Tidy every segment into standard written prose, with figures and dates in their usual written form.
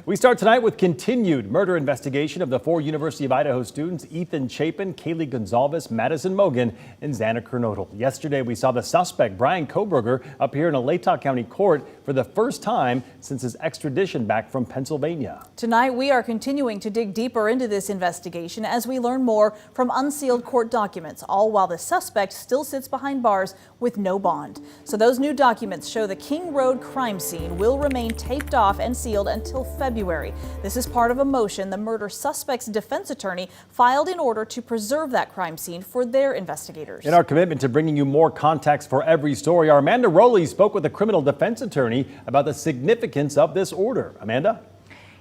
We start tonight with continued murder investigation of the 4 University of Idaho students, Ethan Chapin, Kaylee Gonzalez, Madison Mogan, and Xana Kernodle. Yesterday, we saw the suspect, Brian Koberger, appear in a Latah County court for the first time since his extradition back from Pennsylvania. Tonight, we are continuing to dig deeper into this investigation as we learn more from unsealed court documents, all while the suspect still sits behind bars with no bond. So those new documents show the King Road crime scene will remain taped off and sealed until February. This is part of a motion the murder suspect's defense attorney filed in order to preserve that crime scene for their investigators. In our commitment to bringing you more context for every story, our Amanda Rowley spoke with a criminal defense attorney about the significance of this order. Amanda?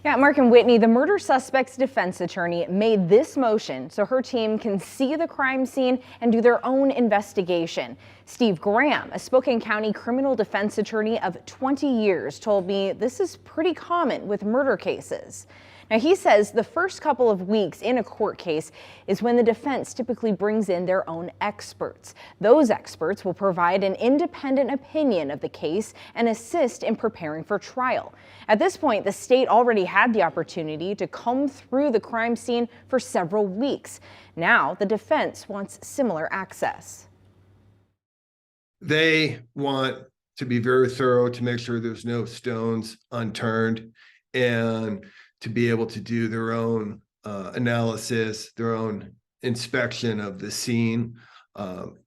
Yeah, Mark and Whitney, the murder suspect's defense attorney made this motion so her team can see the crime scene and do their own investigation. Steve Graham, a Spokane County criminal defense attorney of 20 years, told me this is pretty common with murder cases. Now, he says the first couple of weeks in a court case is when the defense typically brings in their own experts. Those experts will provide an independent opinion of the case and assist in preparing for trial. At this point, the state already had the opportunity to comb through the crime scene for several weeks. Now, the defense wants similar access. They want to be very thorough to make sure there's no stones unturned and to be able to do their own analysis, their own inspection of the scene.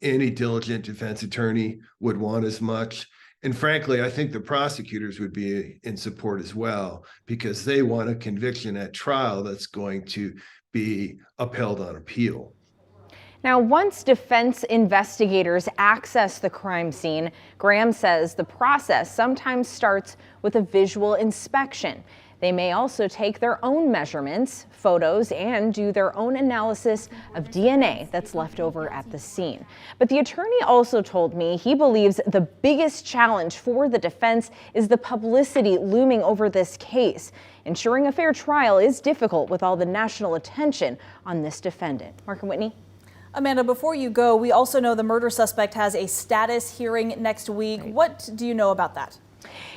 Any diligent defense attorney would want as much. And frankly, I think the prosecutors would be in support as well, because they want a conviction at trial that's going to be upheld on appeal. Now, once defense investigators access the crime scene, Graham says the process sometimes starts with a visual inspection. They may also take their own measurements, photos, and do their own analysis of DNA that's left over at the scene. But the attorney also told me he believes the biggest challenge for the defense is the publicity looming over this case. Ensuring a fair trial is difficult with all the national attention on this defendant. Mark and Whitney? Amanda, before you go, we also know the murder suspect has a status hearing next week. What do you know about that?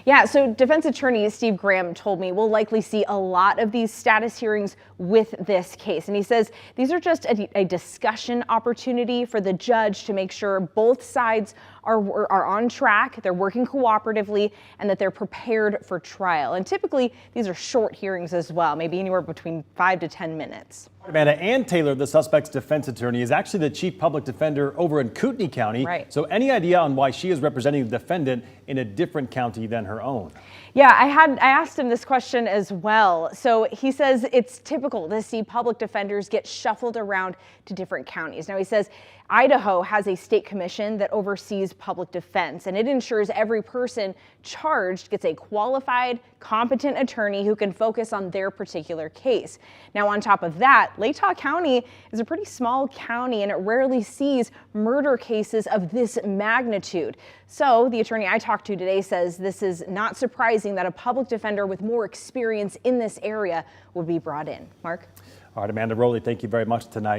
Yeah, so defense attorney Steve Graham told me we'll likely see a lot of these status hearings with this case. And he says these are just a discussion opportunity for the judge to make sure both sides are on track, they're working cooperatively, and that they're prepared for trial. And typically, these are short hearings as well, maybe anywhere between 5 to 10 minutes. Amanda, Ann Taylor, the suspect's defense attorney, is actually the chief public defender over in Kootenai County. Right. So any idea on why she is representing the defendant in a different county than her own? Yeah, I asked him this question as well. So he says it's typical to see public defenders get shuffled around to different counties. Now, he says Idaho has a state commission that oversees public defense, and it ensures every person charged gets a qualified, competent attorney who can focus on their particular case. Now, on top of that, Latah County is a pretty small county, and it rarely sees murder cases of this magnitude. So the attorney I talked to today says this is not surprising that a public defender with more experience in this area will be brought in. Mark? All right, Amanda Rowley, thank you very much tonight.